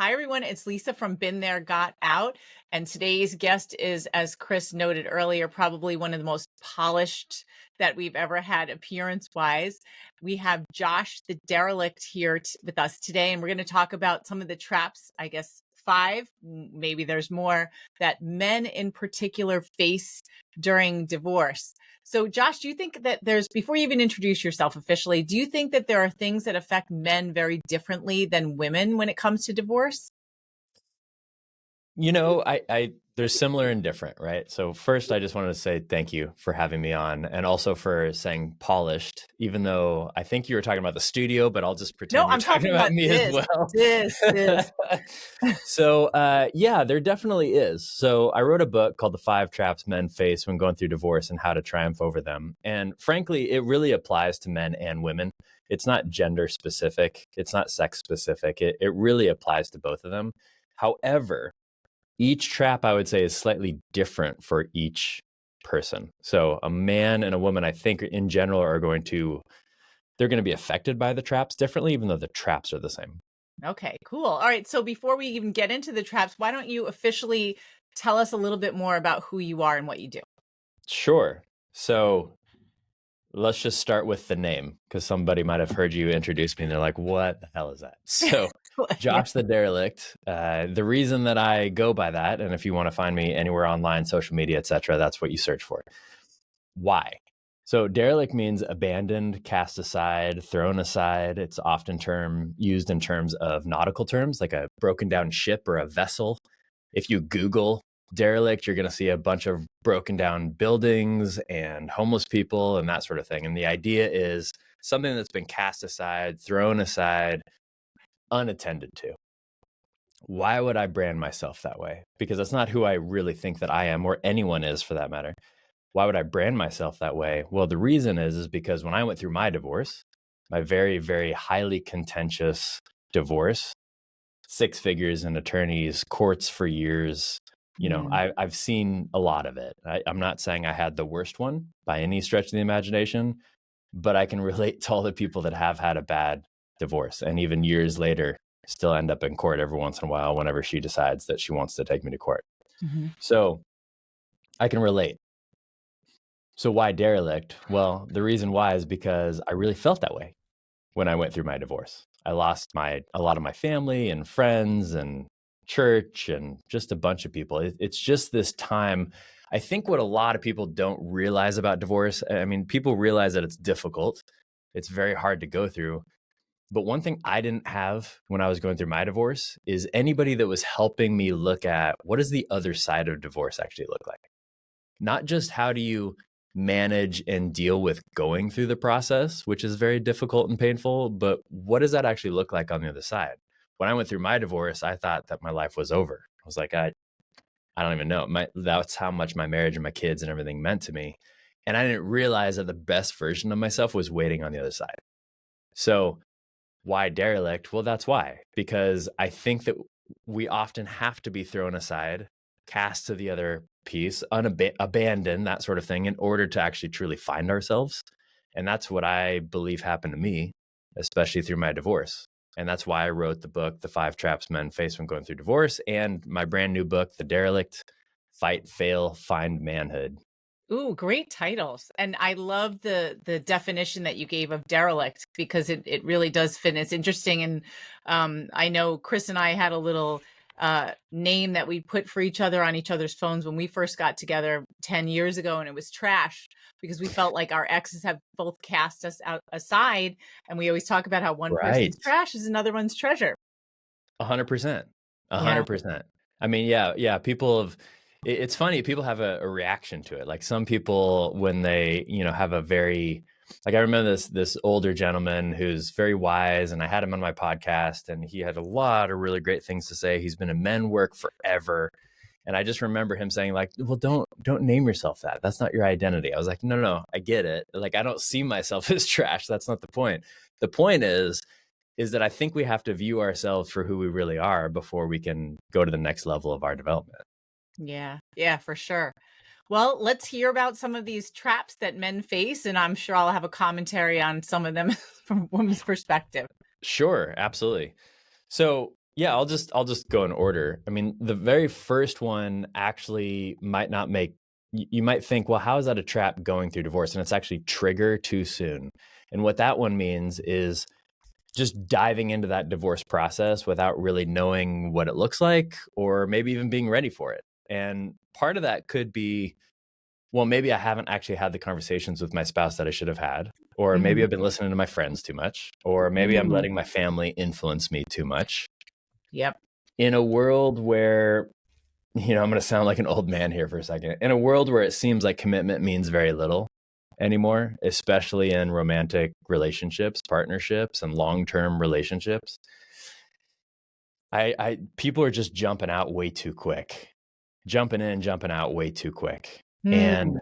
Hi, everyone. It's Lisa from Been There, Got Out. And today's guest is, as Chris noted earlier, probably one of the most polished that we've ever had appearance wise. We have Josh the Derelict here with us today, and we're going to talk about some of the traps, I guess, five, maybe there's more, that men in particular face during divorce. So, Josh, do you think that before you even introduce yourself officially, do you think that there are things that affect men very differently than women when it comes to divorce? There's similar and different, right? So first, I just wanted to say thank you for having me on and also for saying polished, even though I think you were talking about the studio, but I'll just No, pretend you're I'm talking talking about about me as well. this. Yeah, there definitely is. So I wrote a book called The Five Traps Men Face When Going Through Divorce and How to Triumph Over Them. And frankly, it really applies to men and women. It's not gender specific. It's not sex specific. It really applies to both of them. However, each trap, I would say, is slightly different for each person. So a man and a woman, I think in general, they're going to be affected by the traps differently, even though the traps are the same. Okay, cool. All right. So before we even get into the traps, why don't you officially tell us a little bit more about who you are and what you do? Sure. So let's just start with the name, because somebody might have heard you introduce me and they're like, what the hell is that? So Yeah. Josh the Derelict, the reason that I go by that, and if you want to find me anywhere online, social media, etc., that's what you search for. Why? So derelict means abandoned, cast aside, thrown aside. It's often used in terms of nautical terms, like a broken down ship or a vessel. If you Google derelict, you're going to see a bunch of broken down buildings and homeless people and that sort of thing. And the idea is something that's been cast aside, thrown aside, unattended to. Why would I brand myself that way? Because that's not who I really think that I am, or anyone is for that matter. Why would I brand myself that way? Well, the reason is because when I went through my divorce, my very, very highly contentious divorce, 6 figures in attorneys, courts for years, I've seen a lot of it. I'm not saying I had the worst one by any stretch of the imagination, but I can relate to all the people that have had a bad divorce and even years later still end up in court every once in a while whenever she decides that she wants to take me to court. So I can relate. So why derelict? Well, the reason why is because I really felt that way when I went through my divorce. I lost a lot of my family and friends and church and just a bunch of people. It's just this time. I think what a lot of people don't realize about divorce, I mean, people realize that it's difficult. It's very hard to go through. But one thing I didn't have when I was going through my divorce is anybody that was helping me look at what does the other side of divorce actually look like? Not just how do you manage and deal with going through the process, which is very difficult and painful, but what does that actually look like on the other side? When I went through my divorce, I thought that my life was over. I was like, I don't even know. That's how much my marriage and my kids and everything meant to me. And I didn't realize that the best version of myself was waiting on the other side. So why derelict? Well, that's why, because I think that we often have to be thrown aside, cast to the other piece, abandoned, that sort of thing, in order to actually truly find ourselves. And that's what I believe happened to me, especially through my divorce. And that's why I wrote the book, The Five Traps Men Face When Going Through Divorce, and my brand new book, The Derelict: Fight, Fail, Find Manhood. Ooh, great titles. And I love the definition that you gave of derelict because it really does fit. It's interesting. And I know Chris and I had a little name that we put for each other on each other's phones when we first got together 10 years ago, and it was trash because we felt like our exes have both cast us aside. And we always talk about how one person's Right. trash is another one's treasure. 100%. Yeah. 100%. I mean, yeah, it's funny, people have a reaction to it. Like some people, when they, have a very, like I remember this older gentleman who's very wise, and I had him on my podcast, and he had a lot of really great things to say. He's been in men work forever. And I just remember him saying like, well, don't name yourself that. That's not your identity. I was like, no, I get it. Like, I don't see myself as trash. That's not the point. The point is that I think we have to view ourselves for who we really are before we can go to the next level of our development. Yeah, for sure. Well, let's hear about some of these traps that men face, and I'm sure I'll have a commentary on some of them from a woman's perspective. Sure, absolutely. So Yeah, I'll just go in order. I mean, the very first one actually might not make you might think, well, how is that a trap going through divorce? And it's actually trigger too soon. And what that one means is just diving into that divorce process without really knowing what it looks like or maybe even being ready for it. And part of that could be, well, maybe I haven't actually had the conversations with my spouse that I should have had, or maybe Mhm. I've been listening to my friends too much, or maybe I'm Mm. letting my family influence me too much. Yep. In a world where, I'm going to sound like an old man here for a second. In a world where it seems like commitment means very little anymore, especially in romantic relationships, partnerships, and long-term relationships, I people are just jumping out way too quick, jumping in, jumping out way too quick. And Mm.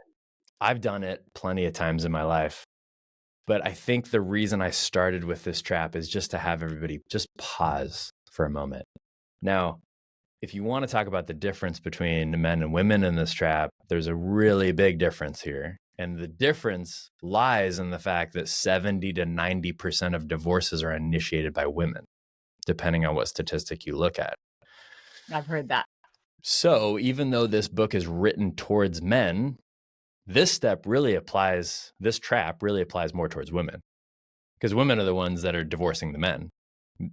I've done it plenty of times in my life. But I think the reason I started with this trap is just to have everybody just pause for a moment. Now, if you want to talk about the difference between men and women in this trap, there's a really big difference here. And the difference lies in the fact that 70 to 90% of divorces are initiated by women, depending on what statistic you look at. I've heard that. So even though this book is written towards men, this trap really applies more towards women, because women are the ones that are divorcing the men.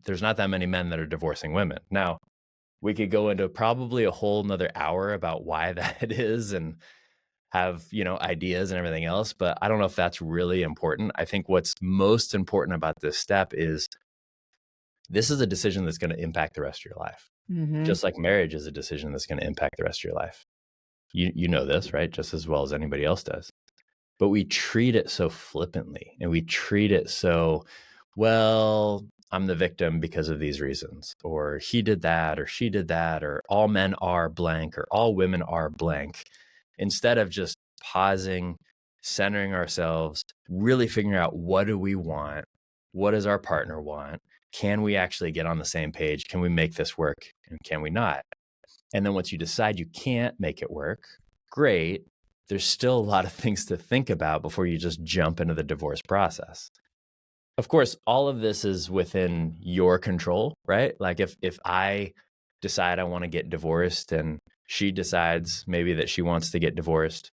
There's not that many men that are divorcing women. Now, we could go into probably a whole nother hour about why that is and have, ideas and everything else, but I don't know if that's really important. I think what's most important about this step is this is a decision that's going to impact the rest of your life. Mhm. Just like marriage is a decision that's going to impact the rest of your life. You know this, right? Just as well as anybody else does. But we treat it so flippantly and we treat it so, well, I'm the victim because of these reasons, or he did that, or she did that, or all men are blank, or all women are blank, instead of just pausing, centering ourselves, really figuring out, what do we want? What does our partner want? Can we actually get on the same page? Can we make this work? And can we not? And then once you decide you can't make it work, great. There's still a lot of things to think about before you just jump into the divorce process. Of course, all of this is within your control, right? Like if I decide I want to get divorced and she decides maybe that she wants to get divorced,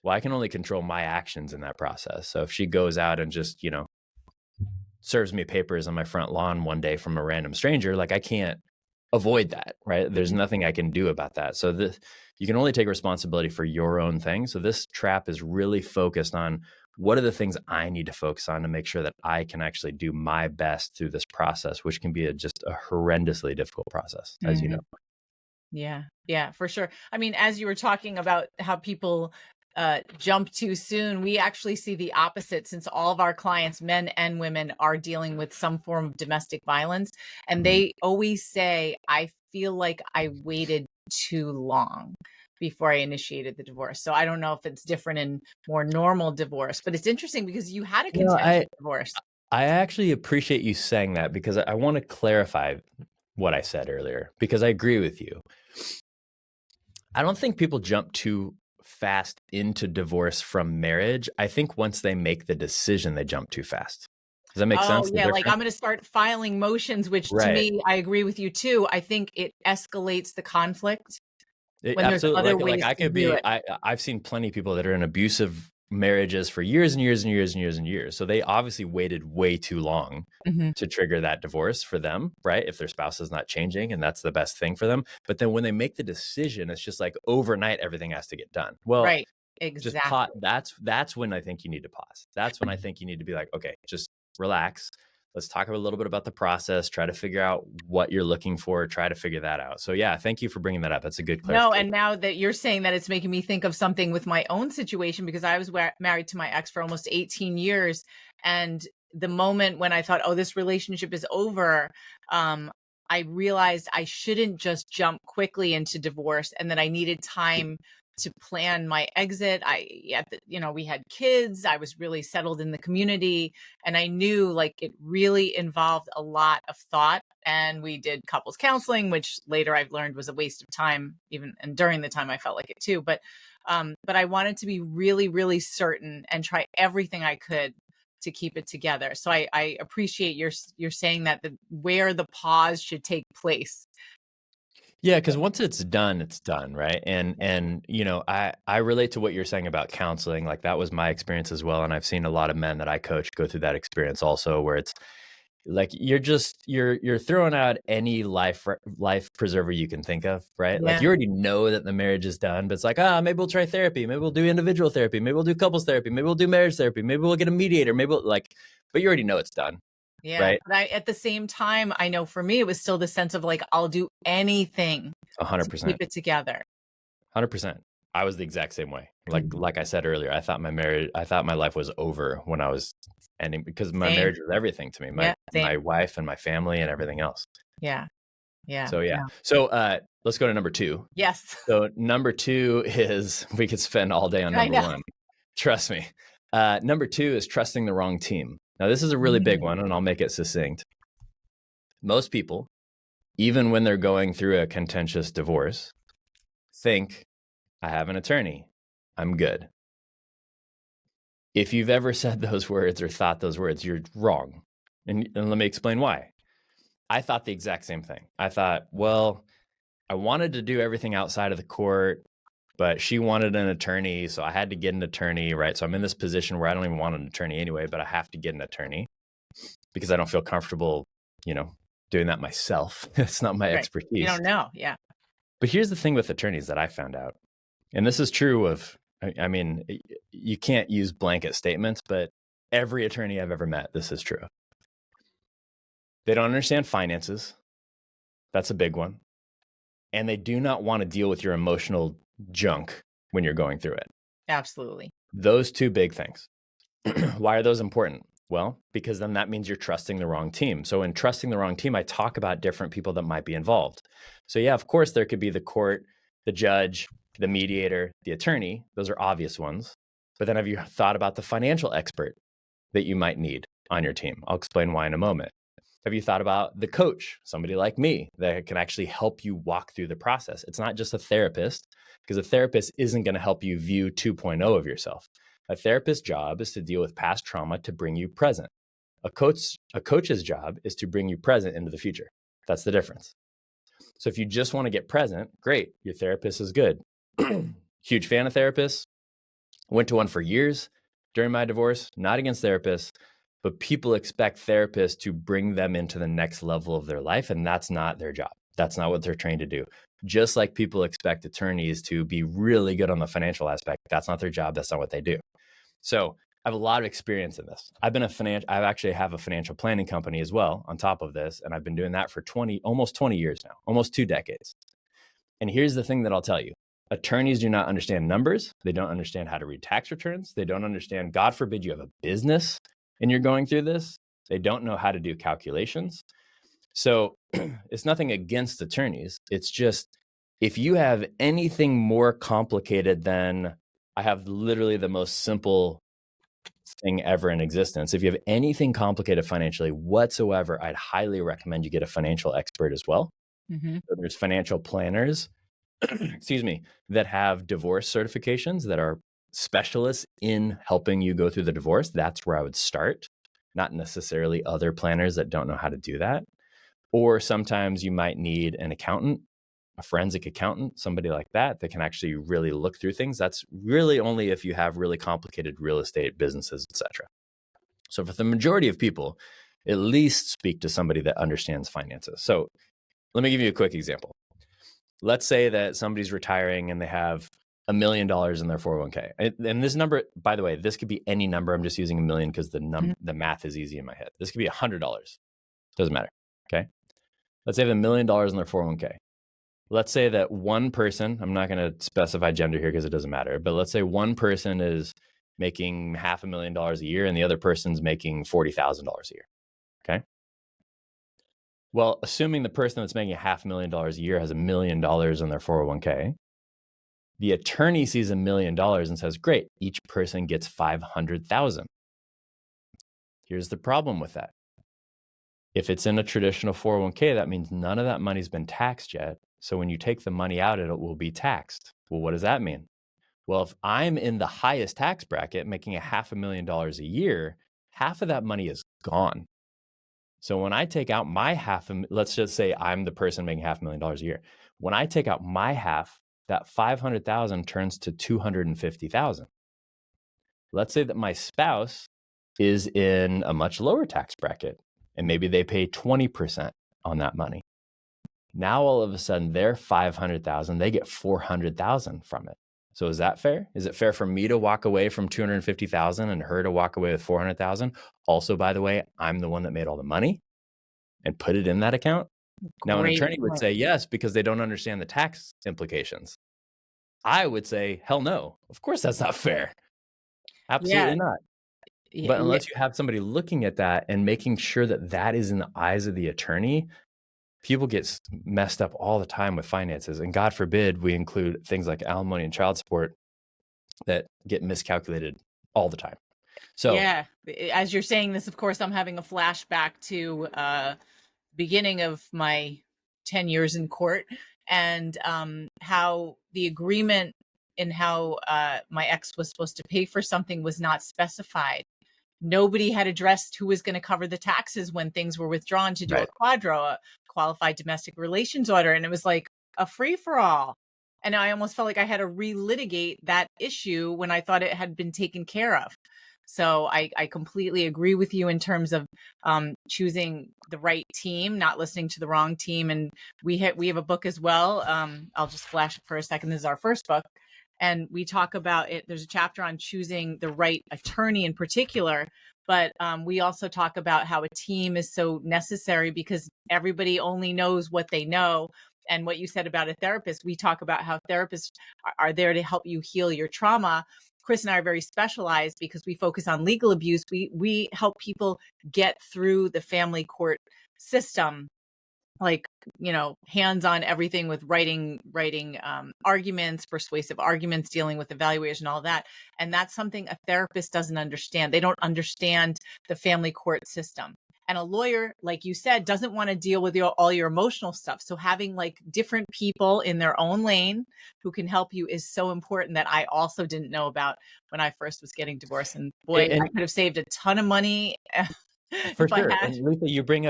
well, I can only control my actions in that process. So if she goes out and just, serves me papers on my front lawn one day from a random stranger, like I can't avoid that, right? There's nothing I can do about that. So you can only take responsibility for your own thing. So this trap is really focused on, what are the things I need to focus on to make sure that I can actually do my best through this process, which can be just a horrendously difficult process, as you know. Mhm. Yeah. Yeah, for sure. I mean, as you were talking about how people jump too soon, we actually see the opposite, since all of our clients, men and women, are dealing with some form of domestic violence. And Mhm. they always say, I feel like I waited too long before I initiated the divorce. So I don't know if it's different in more normal divorce, but it's interesting because you had a You know, contentious I divorce. I actually appreciate you saying that, because I want to clarify what I said earlier, because I agree with you. I don't think people jump too fast into divorce from marriage. I think once they make the decision, they jump too fast. Does that make Oh, sense? The yeah, like, I'm difference? gonna start filing motions, which to Right. me, I agree with you too. I think it escalates the conflict when there's Absolutely. other Like ways I to could do be, it. I've seen plenty of people that are in abusive marriages for years and years and years and years and years. So they obviously waited way too long Mhm. to trigger that divorce for them, right? If their spouse is not changing and that's the best thing for them. But then when they make the decision, it's just like overnight, everything has to get done. Well, Right. just pause. Exactly. That's when I think you need to pause. That's when I think you need to be like, okay, just relax. Let's talk a little bit about the process, try to figure out what you're looking for, try to figure that out. So yeah, thank you for bringing that up. That's a good No, clarification. and now that you're saying that, it's making me think of something with my own situation, because I was married to my ex for almost 18 years. And the moment when I thought, oh, this relationship is over, um, I realized I shouldn't just jump quickly into divorce, and that I needed time to plan my exit. We had kids. I was really settled in the community, and I knew, like, it really involved a lot of thought. And we did couples counseling, which later I've learned was a waste of time, even, and during the time I felt like it too. But I wanted to be really, really certain and try everything I could to keep it together. So I appreciate your saying that where the pause should take place. Yeah, because once it's done, right? And I relate to what you're saying about counseling. Like that was my experience as well, and I've seen a lot of men that I coach go through that experience also, where it's like you're throwing out any life preserver you can think of, right? Like Yeah. you already know that the marriage is done, but it's like, maybe we'll try therapy, maybe we'll do individual therapy, maybe we'll do couples therapy, maybe we'll do marriage therapy, maybe we'll get a mediator, but you already know it's done, Yeah. right? But at the same time, I know for me, it was still the sense of like, I'll do anything to keep 100%. it together. 100%. I was the exact same way. Mhm. Like I said earlier, I thought my life was over when I was ending, because my Same. marriage was everything to me, Yeah. Same. my wife and my family and everything else. Yeah. Yeah. So yeah. Yeah. So let's go to number 2. Yes. So number 2 is, we could spend all day on I number know. 1. Trust me. Number 2 is trusting the wrong team. Now this is a really big Mm. one, and I'll make it succinct. Most people, even when they're going through a contentious divorce, think, I have an attorney, I'm good. If you've ever said those words or thought those words, you're wrong. And let me explain why. I thought the exact same thing. I thought, well, I wanted to do everything outside of the court, but she wanted an attorney, so I had to get an attorney, right? So I'm in this position where I don't even want an attorney anyway, but I have to get an attorney because I don't feel comfortable, doing that myself. It's not my Right. expertise. You don't know. Yeah. But here's the thing with attorneys that I found out, and this is true of, I mean, you can't use blanket statements, but every attorney I've ever met, this is true. They don't understand finances. That's a big one. And they do not want to deal with your emotional junk when you're going through it. Absolutely. Those 2 big things. Why are those important? Well, because then that means you're trusting the wrong team. So in trusting the wrong team, I talk about different people that might be involved. So yeah, of course, there could be the court, the judge, the mediator, the attorney. Those are obvious ones. But then have you thought about the financial expert that you might need on your team? I'll explain why in a moment. Have you thought about the coach, somebody like me that can actually help you walk through the process? It's not just a therapist, because a therapist isn't going to help you view 2.0 of yourself. A therapist's job is to deal with past trauma to bring you present. A coach's job is to bring you present into the future. That's the difference. So if you just want to get present, great, your therapist is good. Huge fan of therapists. Went to one for years during my divorce, not against therapists, but people expect therapists to bring them into the next level of their life, and that's not their job. That's not what they're trained to do. Just like people expect attorneys to be really good on the financial aspect, that's not their job. That's not what they do. So I have a lot of experience in this. I actually have a financial planning company as well on top of this, and I've been doing that for almost 20 years now, almost 2 decades. And here's the thing that I'll tell you. Attorneys do not understand numbers. They don't understand how to read tax returns. They don't understand, God forbid you have a business and you're going through this. They don't know how to do calculations. So it's nothing against attorneys. It's just, if you have anything more complicated than, I have literally the most simple thing ever in existence. If you have anything complicated financially whatsoever, I'd highly recommend you get a financial expert as well. Mm-hmm. So there's financial planners, excuse me, that have divorce certifications that are specialists in helping you go through the divorce. That's where I would start, not necessarily other planners that don't know how to do that. Or sometimes you might need an accountant, a forensic accountant, somebody like that can actually really look through things. That's really only if you have really complicated real estate businesses, etc. So for the majority of people, at least speak to somebody that understands finances. So let me give you a quick example. Let's say that somebody's retiring and they have $1 million in their 401k. And this number, by the way, this could be any number. I'm just using $1 million because the math is easy in my head. This could be $100. Doesn't matter. Okay. Let's say they have $1 million in their 401k. Let's say that one person, I'm not going to specify gender here because it doesn't matter, but let's say one person is making $500,000 a year and the other person's making $40,000 a year. Okay. Well, assuming the person that's making $500,000 a year has $1 million in their 401k, the attorney sees $1 million and says, great, each person gets $500,000. Here's the problem with that. If it's in a traditional 401k, that means none of that money's been taxed yet. So when you take the money out, it will be taxed. Well, what does that mean? Well, if I'm in the highest tax bracket making $500,000 a year, half of that money is gone. So when I take out my half, let's just say I'm the person making $500,000 a year. When I take out my half, that 500,000 turns to 250,000. Let's say that my spouse is in a much lower tax bracket and maybe they pay 20% on that money. Now all of a sudden they're 500,000, they get 400,000 from it. So is that fair? Is it fair for me to walk away from 250,000 and her to walk away with 400,000? Also, by the way, I'm the one that made all the money and put it in that account. Now, an Great attorney would point. say yes, because they don't understand the tax implications. I would say, hell no. Of course, that's not fair. Absolutely Yeah. not. Yeah. But unless you have somebody looking at that and making sure that that is in the eyes of the attorney, people get messed up all the time with finances. And God forbid we include things like alimony and child support that get miscalculated all the time. So Yeah. As you're saying this, of course, I'm having a flashback to beginning of my 10 years in court, and how the agreement in how my ex was supposed to pay for something was not specified. Nobody had addressed who was going to cover the taxes when things were withdrawn to do right. a quadro, a qualified domestic relations order. And it was like a free for all. And I almost felt like I had to relitigate that issue when I thought it had been taken care of. So I completely agree with you in terms of choosing the right team, not listening to the wrong team. And we have a book as well. I'll just flash it for a second. This is our first book. And we talk about it. There's a chapter on choosing the right attorney in particular, but we also talk about how a team is so necessary because everybody only knows what they know. And what you said about a therapist, we talk about how therapists are there to help you heal your trauma. Chris and I are very specialized because we focus on legal abuse. We help people get through the family court system, like, hands on everything with writing arguments, persuasive arguments, dealing with evaluation, all that. And that's something a therapist doesn't understand. They don't understand the family court system. And a lawyer, like you said, doesn't want to deal with all your emotional stuff. So having like different people in their own lane who can help you is so important, that I also didn't know about when I first was getting divorced. And boy, I could have saved a ton of money. For if I sure. had. And Lisa, you bring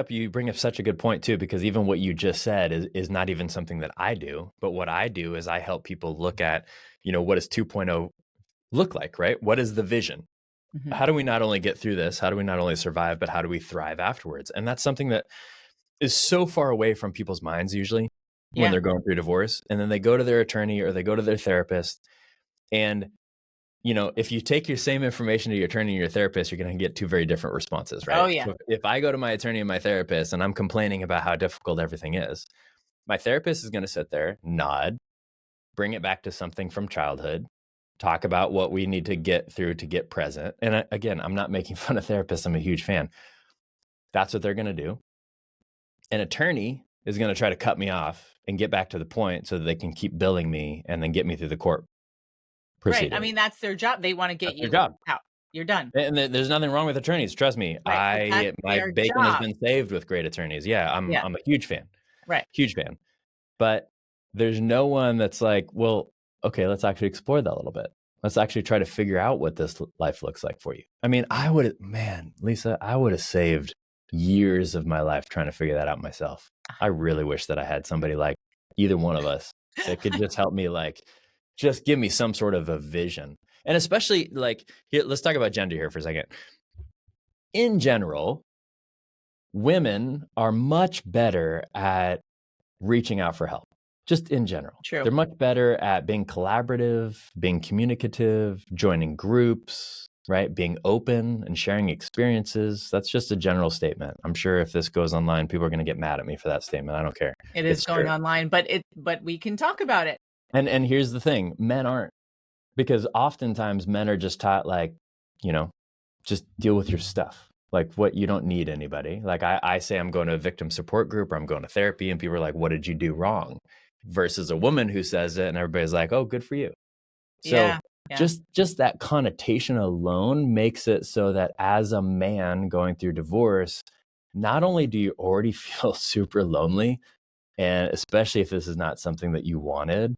up such a good point too, because even what you just said is not even something that I do. But what I do is I help people look at, what does 2.0 look like, right? What is the vision? Mhm. How do we not only get through this? How do we not only survive, but how do we thrive afterwards? And that's something that is so far away from people's minds usually when Yeah. they're going through divorce. And then they go to their attorney or they go to their therapist. And if you take your same information to your attorney and your therapist, you're going to get two very different responses, right? Oh yeah. So if I go to my attorney and my therapist and I'm complaining about how difficult everything is, my therapist is going to sit there, nod, bring it back to something from childhood, talk about what we need to get through to get present. And again, I'm not making fun of therapists. I'm a huge fan. That's what they're going to do. An attorney is going to try to cut me off and get back to the point so that they can keep billing me and then get me through the court proceeding. Right. I mean, that's their job. They want to get That's their you job. out. You're done. And there's nothing wrong with attorneys. Trust me. Right. But that's My their bacon has job. been saved with great attorneys. Yeah, I'm Yeah. a huge fan. Right. Huge fan. But there's no one that's like, well, okay, let's actually explore that a little bit. Let's actually try to figure out what this life looks like for you. I mean, Lisa, I would have saved years of my life trying to figure that out myself. I really wish that I had somebody like either one of us that could just help me, like, just give me some sort of a vision. And especially like, here, let's talk about gender here for a second. In general, women are much better at reaching out for help, just in general. True. They're much better at being collaborative, being communicative, joining groups, right? Being open and sharing experiences. That's just a general statement. I'm sure if this goes online, people are going to get mad at me for that statement. I don't care. It is It's going true. online, but we can talk about it. And here's the thing, men aren't, because oftentimes men are just taught, like, just deal with your stuff. Like, what, you don't need anybody. Like I say I'm going to a victim support group or I'm going to therapy and people are like, what did you do wrong? Versus a woman who says it and everybody's like, oh, good for you. So Yeah. just that connotation alone makes it so that as a man going through divorce, not only do you already feel super lonely, and especially if this is not something that you wanted,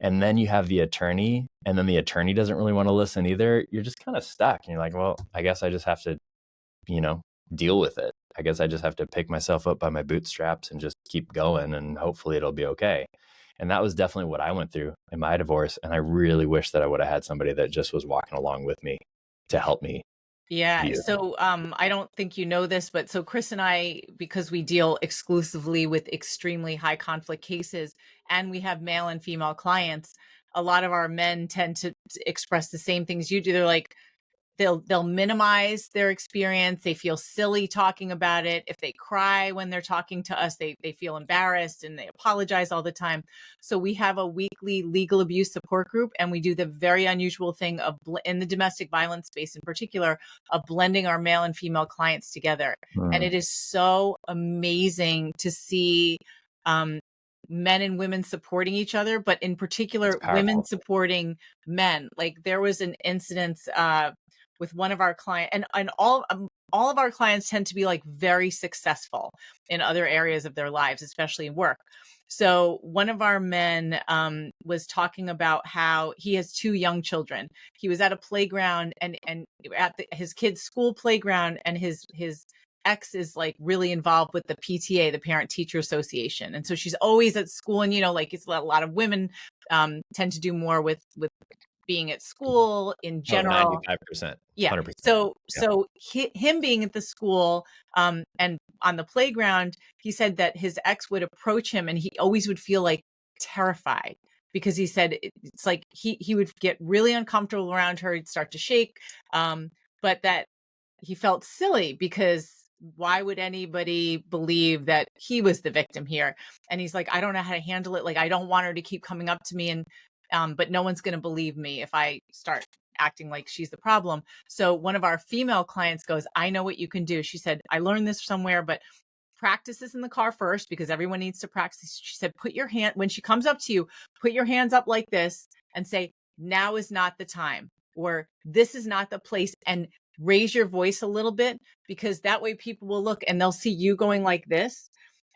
and then you have the attorney, and then the attorney doesn't really want to listen either, you're just kind of stuck. And you're like, well, I guess I just have to deal with it. I guess I just have to pick myself up by my bootstraps and just keep going, and hopefully it'll be okay. And that was definitely what I went through in my divorce. And I really wish that I would have had somebody that just was walking along with me to help me Yeah. view. So I don't think you know this, but so Chris and I, because we deal exclusively with extremely high conflict cases and we have male and female clients, a lot of our men tend to express the same things you do. They're like, they'll minimize their experience. They feel silly talking about it. If they cry when they're talking to us, they feel embarrassed and they apologize all the time. So we have a weekly legal abuse support group, and we do the very unusual thing of in the domestic violence space in particular, of blending our male and female clients together. And it is so amazing to see men and women supporting each other, but in particular, women supporting men. Like there was an incident with one of our clients, and all of our clients tend to be like very successful in other areas of their lives, especially in work. So one of our men was talking about how he has 2 young children. He was at a playground and at his kid's school playground, and his ex is like really involved with the PTA, the Parent Teacher Association. And so she's always at school, and, like it's a lot of women tend to do more with being at school in general. 95%. Yeah. 100%. So him being at the school and on the playground, he said that his ex would approach him and he always would feel like terrified, because he said it's like he would get really uncomfortable around her. He'd start to shake. But that he felt silly, because why would anybody believe that he was the victim here? And he's like, I don't know how to handle it. Like, I don't want her to keep coming up to me, and but no one's going to believe me if I start acting like she's the problem. So one of our female clients goes, I know what you can do. She said, I learned this somewhere, but practice this in the car first, because everyone needs to practice. She said, put your hand, when she comes up to you, put your hands up like this and say, now is not the time, or this is not the place, and raise your voice a little bit, because that way people will look and they'll see you going like this,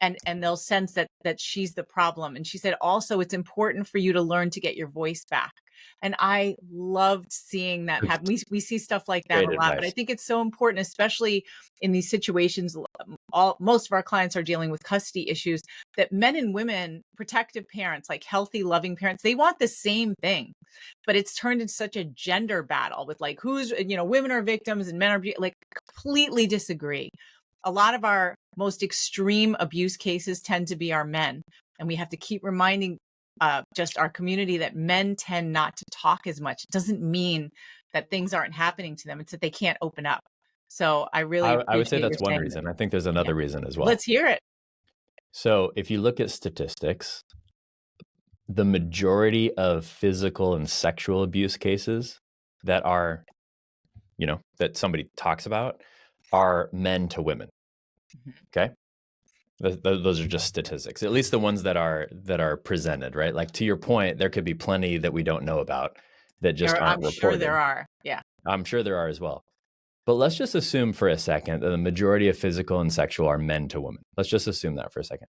and they'll sense that she's the problem. And she said, also, it's important for you to learn to get your voice back. And I loved seeing that happen. We see stuff like that a lot, but I think it's so important, especially in these situations. Most of our clients are dealing with custody issues, that men and women, protective parents, like healthy, loving parents, they want the same thing, but it's turned into such a gender battle with like who's, women are victims and men are like completely disagree. A lot of our most extreme abuse cases tend to be our men. And we have to keep reminding just our community that men tend not to talk as much. It doesn't mean that things aren't happening to them. It's that they can't open up. So I really I would say appreciate that's one reason. I think there's another reason as well. Let's hear it. So if you look at statistics, the majority of physical and sexual abuse cases that are, that somebody talks about are men to women. Okay. Those are just statistics, at least the ones that are presented, right? Like, to your point, there could be plenty that we don't know about that just aren't reported. I'm sure there are. Yeah. I'm sure there are as well. But let's just assume for a second that the majority of physical and sexual are men to women. Let's just assume that for a second.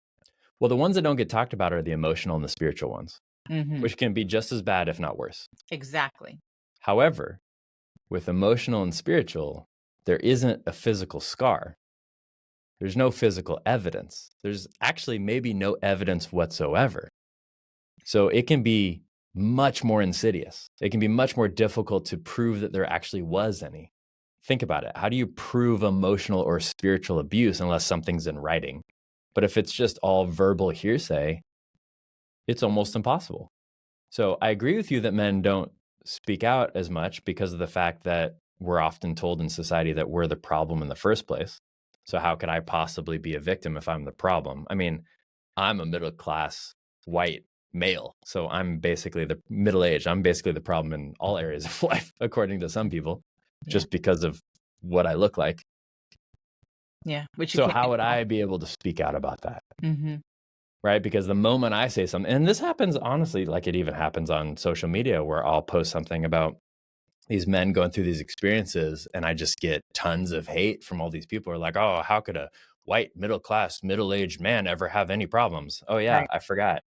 Well, the ones that don't get talked about are the emotional and the spiritual ones, which can be just as bad, if not worse. Exactly. However, with emotional and spiritual, there isn't a physical scar. There's no physical evidence. There's actually maybe no evidence whatsoever. So it can be much more insidious. It can be much more difficult to prove that there actually was any. Think about it. How do you prove emotional or spiritual abuse unless something's in writing? But if it's just all verbal hearsay, it's almost impossible. So I agree with you that men don't speak out as much because of the fact that we're often told in society that we're the problem in the first place. So how could I possibly be a victim if I'm the problem? I mean, I'm a middle-class white male, so I'm basically the middle-aged. I'm basically the problem in all areas of life, according to some people, just because of what I look like. Yeah. So how would I be able to speak out about that? Mm-hmm. Right? Because the moment I say something, and this happens, honestly, like it even happens on social media, where I'll post something about these men going through these experiences, and I just get tons of hate from all these people who are like, oh, how could a white, middle-class, middle-aged man ever have any problems? Oh, yeah, right. I forgot.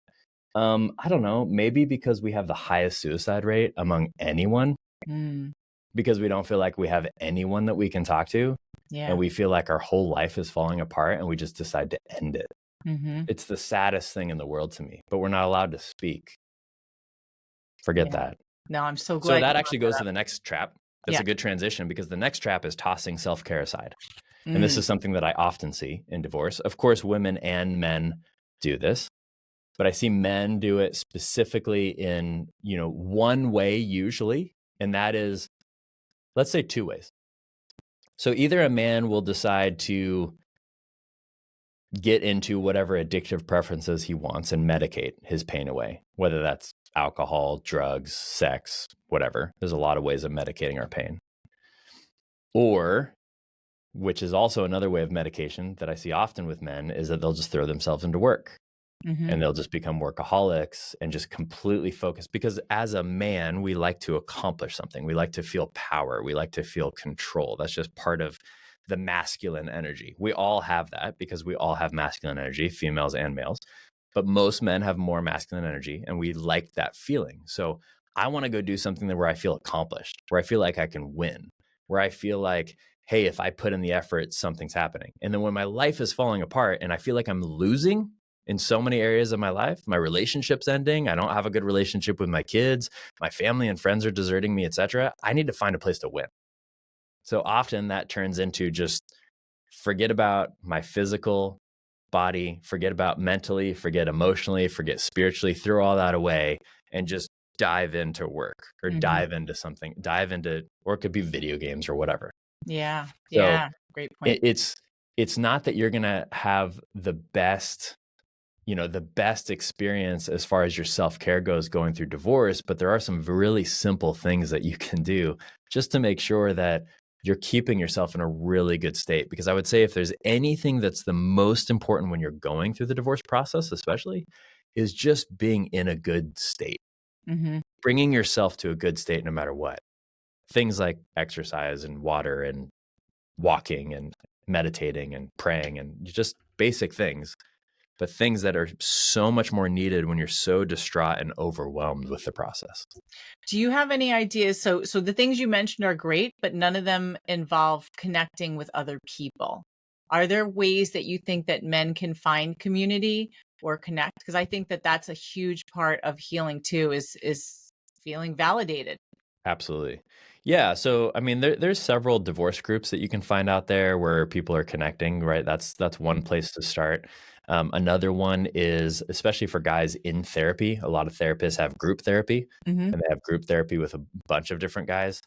I don't know, maybe because we have the highest suicide rate among anyone. because we don't feel like we have anyone that we can talk to, Yeah. and we feel like our whole life is falling apart, and we just decide to end it. Mm-hmm. It's the saddest thing in the world to me, but we're not allowed to speak. Forget Yeah. that. No, I'm so So glad that you brought actually that goes to up. the next trap. That's Yeah. a good transition, because the next trap is tossing self-care aside. And this Mm. is something that I often see in divorce. Of course, women and men do this, but I see men do it specifically in, one way usually, and that is, let's say, two ways. So either a man will decide to get into whatever addictive preferences he wants and medicate his pain away, whether that's alcohol, drugs, sex, whatever. There's a lot of ways of medicating our pain. Or, which is also another way of medication that I see often with men, is that they'll just throw themselves into work. Mm-hmm. And they'll just become workaholics and just completely focus. Because as a man, we like to accomplish something. We like to feel power. We like to feel control. That's just part of the masculine energy. We all have that because we all have masculine energy, females and males. But most men have more masculine energy, and we like that feeling. So I want to go do something where I feel accomplished, where I feel like I can win, where I feel like, hey, if I put in the effort, something's happening. And then when my life is falling apart and I feel like I'm losing in so many areas of my life, my relationship's ending, I don't have a good relationship with my kids, my family and friends are deserting me, etc., I need to find a place to win. So often that turns into just forget about my physical body, forget about mentally, forget emotionally, forget spiritually, throw all that away and just dive into work or Mm-hmm. dive into something, or it could be video games or whatever. Yeah. So Yeah. Great point. it's not that you're going to have the best experience as far as your self-care goes going through divorce, but there are some really simple things that you can do just to make sure that you're keeping yourself in a really good state. Because I would say if there's anything that's the most important when you're going through the divorce process, especially, is just being in a good state, Mm-hmm. bringing yourself to a good state no matter what. Things like exercise and water and walking and meditating and praying and just basic things, but things that are so much more needed when you're so distraught and overwhelmed with the process. Do you have any ideas? So the things you mentioned are great, but none of them involve connecting with other people. Are there ways that you think that men can find community or connect? Because I think that that's a huge part of healing too, is feeling validated. Absolutely. Yeah. So, I mean, there's several divorce groups that you can find out there where people are connecting, right? That's one place to start. Another one is, especially for guys in therapy, a lot of therapists have group therapy, Mm-hmm. and they have group therapy with a bunch of different guys.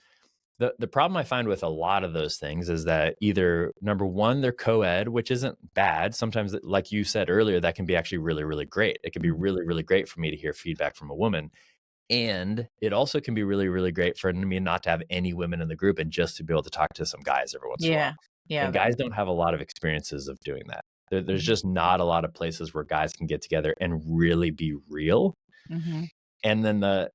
The problem I find with a lot of those things is that either, number one, they're co-ed, which isn't bad. Sometimes, like you said earlier, that can be actually really, really great. It can be really, really great for me to hear feedback from a woman. And it also can be really, really great for me not to have any women in the group and just to be able to talk to some guys every once in a while. Yeah. Yeah. And guys don't have a lot of experiences of doing that. There's Mhm. just not a lot of places where guys can get together and really be real. Mhm. And then I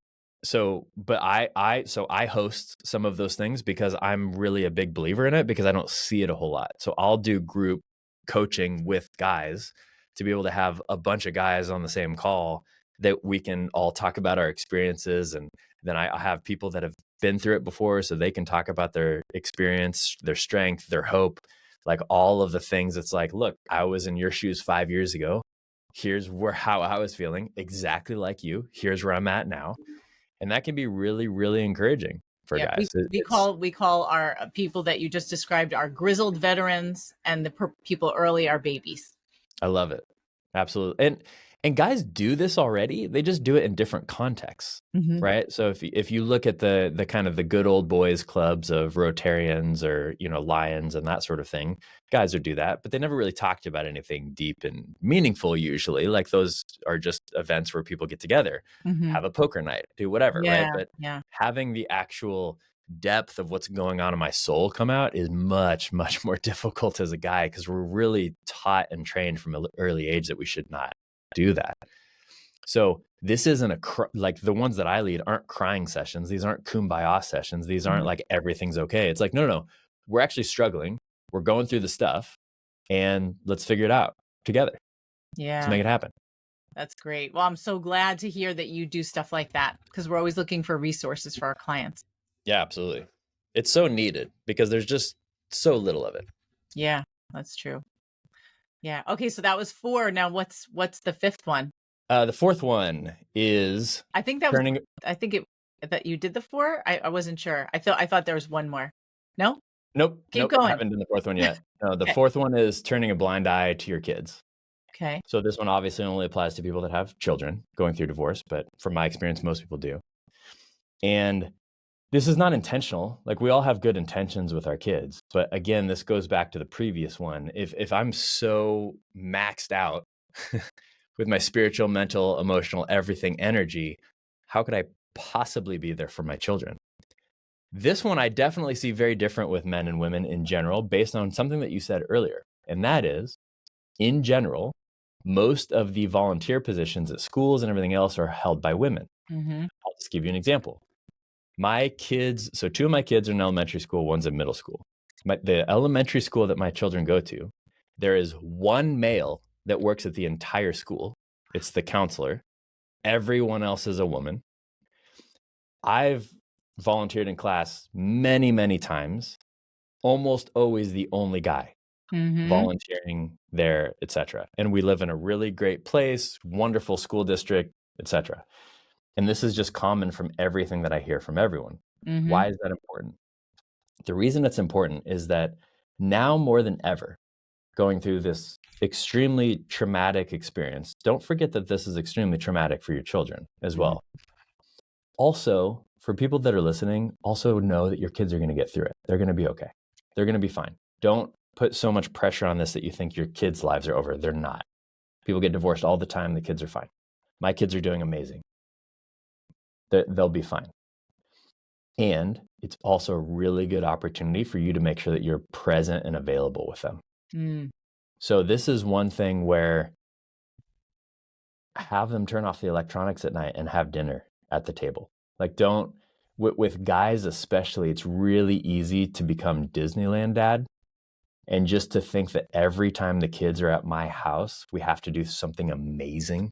host some of those things because I'm really a big believer in it, because I don't see it a whole lot. So I'll do group coaching with guys to be able to have a bunch of guys on the same call that we can all talk about our experiences. And then I have people that have been through it before so they can talk about their experience, their strength, their hope, like all of the things. It's like, look, I was in your shoes 5 years ago. Here's how I was feeling, exactly like you. Here's where I'm at now. And that can be really, really encouraging for Yeah, guys. we call our people that you just described our grizzled veterans, and the people early are babies. I love it. Absolutely. And guys do this already. They just do it in different contexts, Mhm. right? So if you look at the kind of the good old boys clubs of Rotarians or, Lions and that sort of thing, guys would do that, but they never really talked about anything deep and meaningful usually. Like those are just events where people get together, Mhm. have a poker night, do whatever, right? Yeah, But yeah. having the actual depth of what's going on in my soul come out is much, much more difficult as a guy, because we're really taught and trained from an early age that we should not do that. So this isn't like the ones that I lead aren't crying sessions. These aren't kumbaya sessions. These aren't Mhm. like everything's okay. It's like, no, no, no. We're actually struggling. We're going through the stuff, and let's figure it out together. Let's Yeah, make it happen. that's great. Well, I'm so glad to hear that you do stuff like that, because we're always looking for resources for our clients. Yeah, absolutely. It's so needed because there's just so little of it. Yeah, that's true. Yeah. Okay, so that was 4. Now what's the 5th one? The fourth one is I think that was turning. I think it that you did the 4. I wasn't sure. I thought there was one more. No? Nope, Keep nope, going. haven't done the fourth one yet. No, the Okay. fourth one is turning a blind eye to your kids. Okay. So this one obviously only applies to people that have children going through divorce, but from my experience, most people do. And this is not intentional. Like we all have good intentions with our kids, but again, this goes back to the previous one. If I'm so maxed out with my spiritual, mental, emotional, everything energy, how could I possibly be there for my children? This one I definitely see very different with men and women in general, based on something that you said earlier. And that is, in general, most of the volunteer positions at schools and everything else are held by women. Mm-hmm. I'll just give you an example. My kids, so 2 of my kids are in elementary school, one's in middle school. The elementary school that my children go to, there is one male that works at the entire school. It's the counselor. Everyone else is a woman. I've volunteered in class many, many times, almost always the only guy volunteering there, etc. And we live in a really great place, wonderful school district, etc. And this is just common from everything that I hear from everyone. Mm-hmm. Why is that important? The reason it's important is that now more than ever, going through this extremely traumatic experience, don't forget that this is extremely traumatic for your children as well. Also, for people that are listening, also know that your kids are going to get through it. They're going to be okay. They're going to be fine. Don't put so much pressure on this that you think your kids' lives are over. They're not. People get divorced all the time. The kids are fine. My kids are doing amazing. They'll be fine. And it's also a really good opportunity for you to make sure that you're present and available with them. So this is one thing where have them turn off the electronics at night and have dinner at the table. Like don't, with guys especially, it's really easy to become Disneyland dad. And just to think that every time the kids are at my house, we have to do something amazing.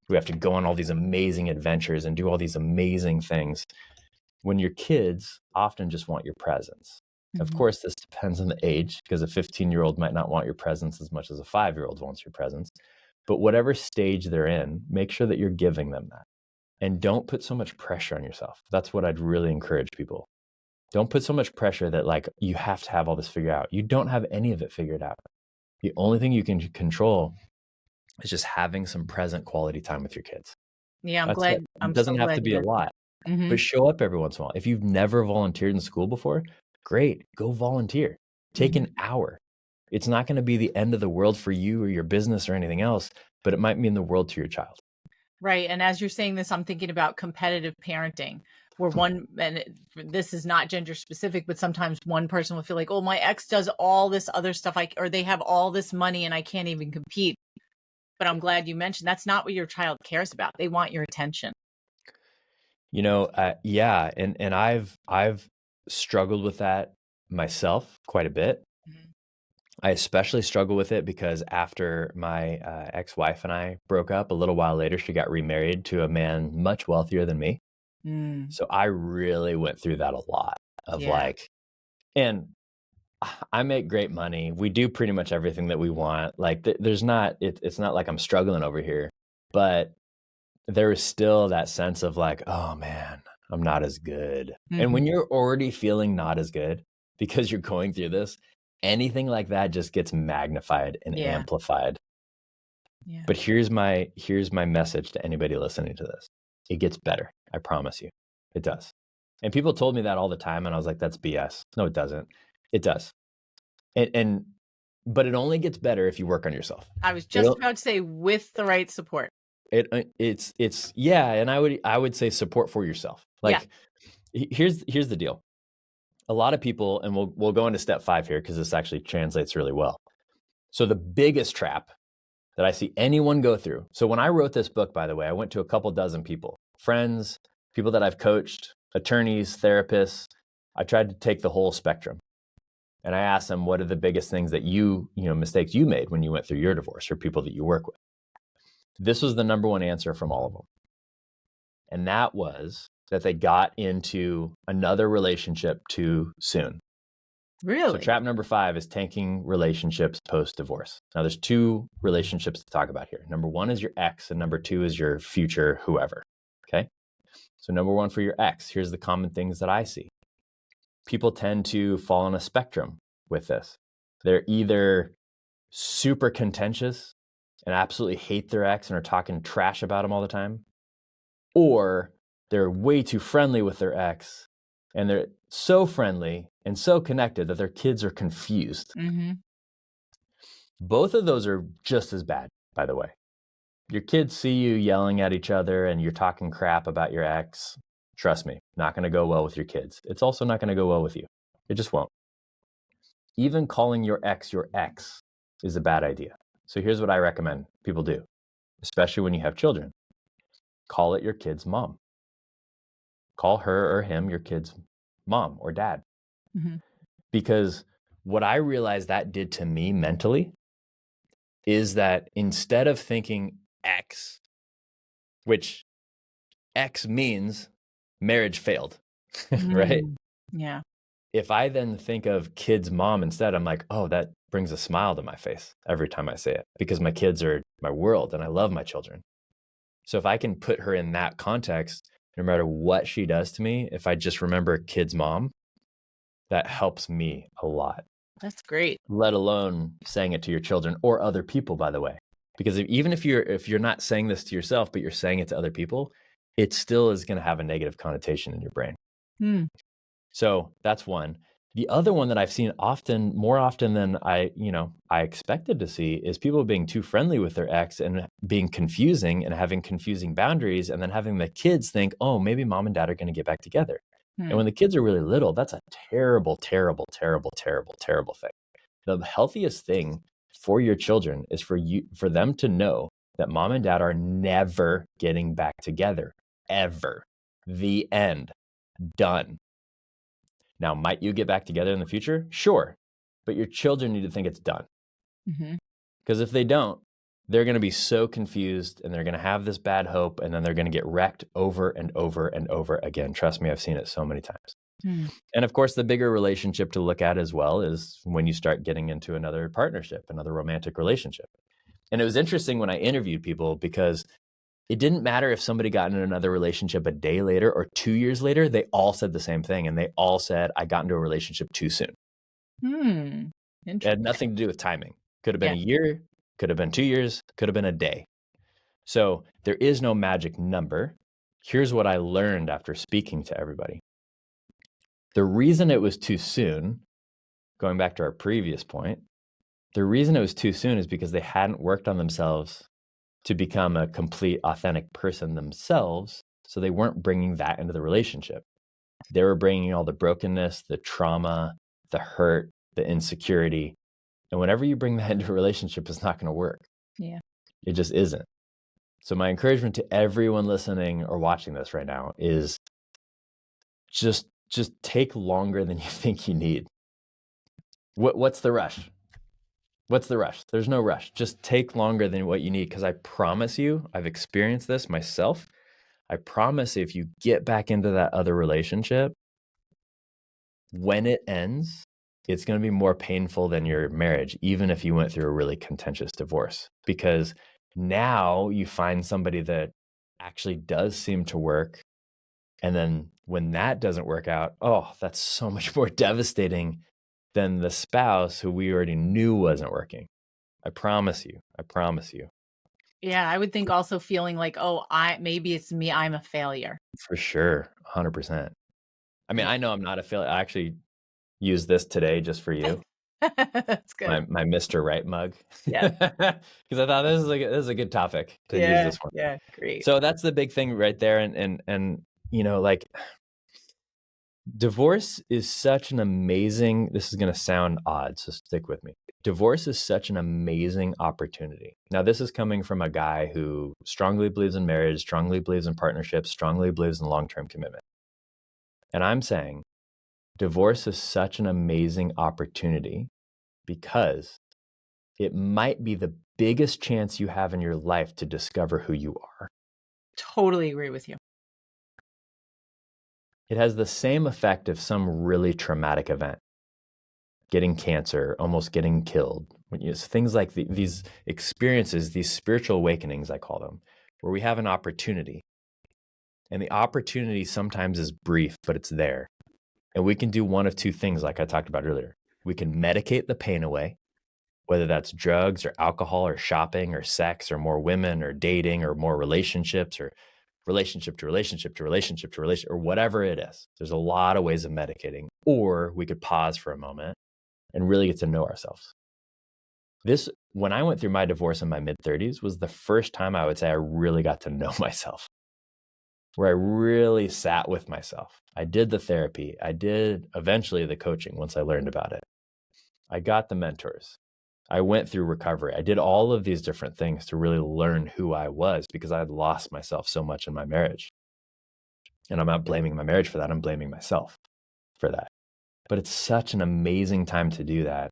We have to go on all these amazing adventures and do all these amazing things. When your kids often just want your presence. Of course, this depends on the age, because a 15-year-old might not want your presence as much as a 5-year-old wants your presence. But whatever stage they're in, make sure that you're giving them that. And don't put so much pressure on yourself. That's what I'd really encourage people. Don't put so much pressure that like you have to have all this figured out. You don't have any of it figured out. The only thing you can control is just having some present quality time with your kids. Yeah, That's it. It doesn't have to be a lot, but show up every once in a while. If you've never volunteered in school before, great, go volunteer. Take an hour. It's not going to be the end of the world for you or your business or anything else, but it might mean the world to your child. Right. And as you're saying this, I'm thinking about competitive parenting, where this is not gender specific, but sometimes one person will feel like, oh, my ex does all this other stuff, or they have all this money and I can't even compete. But I'm glad you mentioned that's not what your child cares about. They want your attention. Yeah. And I've struggled with that myself quite a bit. I especially struggle with it because after my ex-wife and I broke up, a little while later, she got remarried to a man much wealthier than me. So I really went through that a lot of and I make great money. We do pretty much everything that we want. Like it's not like I'm struggling over here, but there is still that sense of like, oh man, I'm not as good. And when you're already feeling not as good because you're going through this, anything like that just gets magnified and amplified. But here's my message to anybody listening to this. It gets better. I promise you. It does. And people told me that all the time. And I was like, that's BS. No, it doesn't. It does. But it only gets better if you work on yourself. I was just about to say, with the right support. It's yeah. And I would say support for yourself. Like here's the deal. A lot of people, and we'll go into step 5 here because this actually translates really well. So the biggest trap that I see anyone go through. So when I wrote this book, by the way, I went to a couple dozen people, friends, people that I've coached, attorneys, therapists. I tried to take the whole spectrum. And I asked them, what are the biggest things that mistakes you made when you went through your divorce, or people that you work with? This was the number one answer from all of them. And that was, that they got into another relationship too soon. Really? So trap number 5 is tanking relationships post-divorce. Now there's 2 relationships to talk about here. Number 1 is your ex, and number 2 is your future whoever. Okay. So number 1 for your ex, here's the common things that I see. People tend to fall on a spectrum with this. They're either super contentious and absolutely hate their ex and are talking trash about him all the time, or they're way too friendly with their ex and they're so friendly and so connected that their kids are confused. Mm-hmm. Both of those are just as bad, by the way. Your kids see you yelling at each other and you're talking crap about your ex. Trust me, not going to go well with your kids. It's also not going to go well with you. It just won't. Even calling your ex is a bad idea. So here's what I recommend people do, especially when you have children. Call it your kid's mom. Call her or him your kid's mom or dad. Mm-hmm. Because what I realized that did to me mentally is that instead of thinking ex, which ex means marriage failed, right? Yeah. If I then think of kid's mom instead, I'm like, oh, that brings a smile to my face every time I say it, because my kids are my world and I love my children. So if I can put her in that context, no matter what she does to me, if I just remember kid's mom, that helps me a lot. That's great. Let alone saying it to your children or other people, by the way. Because even if you're not saying this to yourself, but you're saying it to other people, it still is going to have a negative connotation in your brain. So that's one. The other one that I've seen more often than I expected to see, is people being too friendly with their ex and being confusing and having confusing boundaries, and then having the kids think, oh, maybe mom and dad are going to get back together. And when the kids are really little, that's a terrible, terrible, terrible, terrible, terrible thing. The healthiest thing for your children is for them to know that mom and dad are never getting back together, ever. The end. Done. Now, might you get back together in the future? Sure. But your children need to think it's done. Because if they don't, they're going to be so confused and they're going to have this bad hope, and then they're going to get wrecked over and over and over again. Trust me, I've seen it so many times. And of course, the bigger relationship to look at as well is when you start getting into another partnership, another romantic relationship. And it was interesting when I interviewed people, because it didn't matter if somebody got in another relationship a day later or 2 years later, they all said the same thing. And they all said, I got into a relationship too soon. It had nothing to do with timing. Could have been a year, could have been 2 years, could have been a day. So there is no magic number. Here's what I learned after speaking to everybody. The reason it was too soon, going back to our previous point, the reason it was too soon is because they hadn't worked on themselves to become a complete, authentic person themselves. So they weren't bringing that into the relationship. They were bringing all the brokenness, the trauma, the hurt, the insecurity. And whenever you bring that into a relationship, it's not going to work. Yeah. It just isn't. So my encouragement to everyone listening or watching this right now is just take longer than you think you need. What's the rush? What's the rush? There's no rush. Just take longer than what you need, because I promise you, I've experienced this myself. I promise if you get back into that other relationship, when it ends, it's going to be more painful than your marriage, even if you went through a really contentious divorce, because now you find somebody that actually does seem to work. And then when that doesn't work out, oh, that's so much more devastating than the spouse who we already knew wasn't working. I promise you. I promise you. Yeah, I would think also feeling like, oh, maybe it's me, I'm a failure. For sure. 100%. I mean, I know I'm not a failure. I actually used this today just for you. That's good. My Mr. Right mug. Yeah. Because I thought this is a good topic to use this one. Yeah, great. So that's the big thing right there. And like, divorce is such an amazing, this is going to sound odd, so stick with me. Divorce is such an amazing opportunity. Now, this is coming from a guy who strongly believes in marriage, strongly believes in partnerships, strongly believes in long-term commitment. And I'm saying divorce is such an amazing opportunity because it might be the biggest chance you have in your life to discover who you are. Totally agree with you. It has the same effect of some really traumatic event, getting cancer, almost getting killed. Things like these experiences, these spiritual awakenings, I call them, where we have an opportunity. And the opportunity sometimes is brief, but it's there. And we can do one of two things, like I talked about earlier. We can medicate the pain away, whether that's drugs or alcohol or shopping or sex or more women or dating or more relationships or relationship to relationship to relationship to relationship or whatever it is. There's a lot of ways of medicating. Or we could pause for a moment and really get to know ourselves. When I went through my divorce in my mid-30s, was the first time I would say I really got to know myself, where I really sat with myself. I did the therapy. I did eventually the coaching once I learned about it. I got the mentors. I went through recovery. I did all of these different things to really learn who I was because I had lost myself so much in my marriage. And I'm not blaming my marriage for that. I'm blaming myself for that. But it's such an amazing time to do that.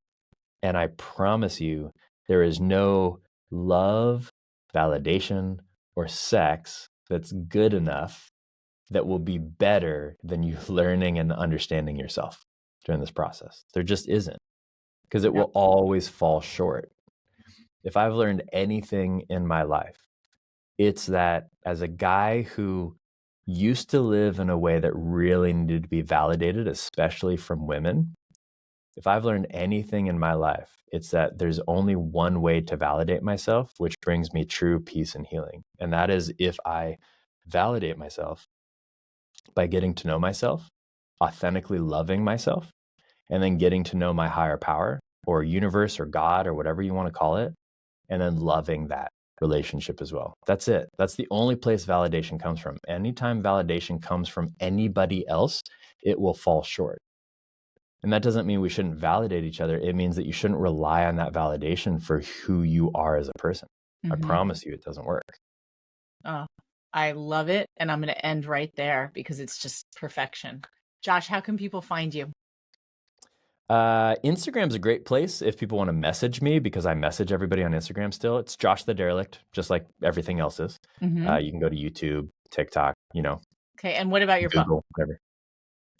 And I promise you, there is no love, validation, or sex that's good enough that will be better than you learning and understanding yourself during this process. There just isn't, because it will always fall short. If I've learned anything in my life, it's that as a guy who used to live in a way that really needed to be validated, especially from women, if I've learned anything in my life, it's that there's only one way to validate myself, which brings me true peace and healing. And that is if I validate myself by getting to know myself, authentically loving myself, and then getting to know my higher power or universe or God or whatever you want to call it, and then loving that relationship as well. That's it. That's the only place validation comes from. Anytime validation comes from anybody else, it will fall short. And that doesn't mean we shouldn't validate each other. It means that you shouldn't rely on that validation for who you are as a person. I promise you it doesn't work. Oh, I love it. And I'm going to end right there because it's just perfection. Josh, how can people find you? Instagram's a great place if people want to message me, because I message everybody on Instagram still. It's Josh the Derelict, just like everything else is. You can go to YouTube, TikTok, Okay. And what about your Google, book? whatever.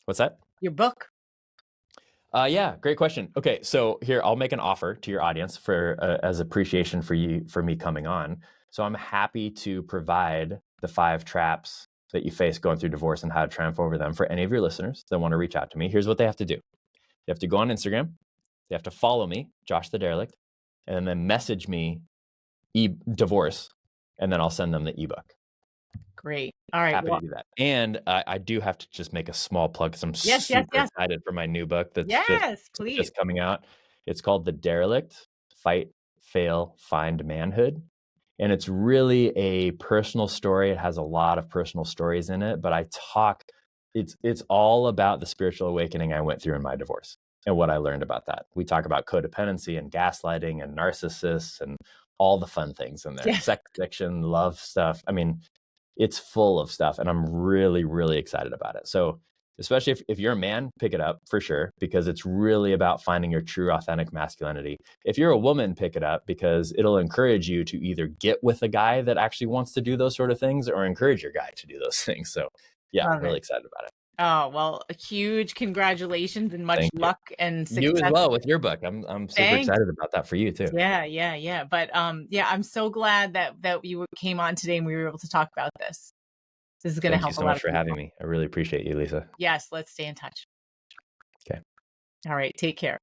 What's that? Your book? Yeah, great question. Okay, so here I'll make an offer to your audience for as appreciation for me coming on. So I'm happy to provide the 5 traps that you face going through divorce and how to triumph over them for any of your listeners that want to reach out to me. Here's what they have to do. They have to go on Instagram. They have to follow me, Josh the Derelict, and then message me divorce, and then I'll send them the ebook. Great. All right. Happy to do that. And I do have to just make a small plug because I'm super excited for my new book that's just coming out. It's called The Derelict: Fight, Fail, Find Manhood. And it's really a personal story. It has a lot of personal stories in it, but it's all about the spiritual awakening I went through in my divorce and what I learned about that. We talk about codependency and gaslighting and narcissists and all the fun things in there. Yeah. Sex addiction, love stuff. I mean, it's full of stuff, and I'm really, really excited about it. So especially if you're a man, pick it up for sure, because it's really about finding your true, authentic masculinity. If you're a woman, pick it up because it'll encourage you to either get with a guy that actually wants to do those sort of things or encourage your guy to do those things. So yeah, I'm really excited about it. Oh, well, a huge congratulations and much luck and success. You as well with your book. I'm super excited about that for you too. Yeah. But I'm so glad that you came on today and we were able to talk about this. This is going to help a lot. Thank you so much for having me. I really appreciate you, Lisa. Yes, let's stay in touch. Okay. All right, take care.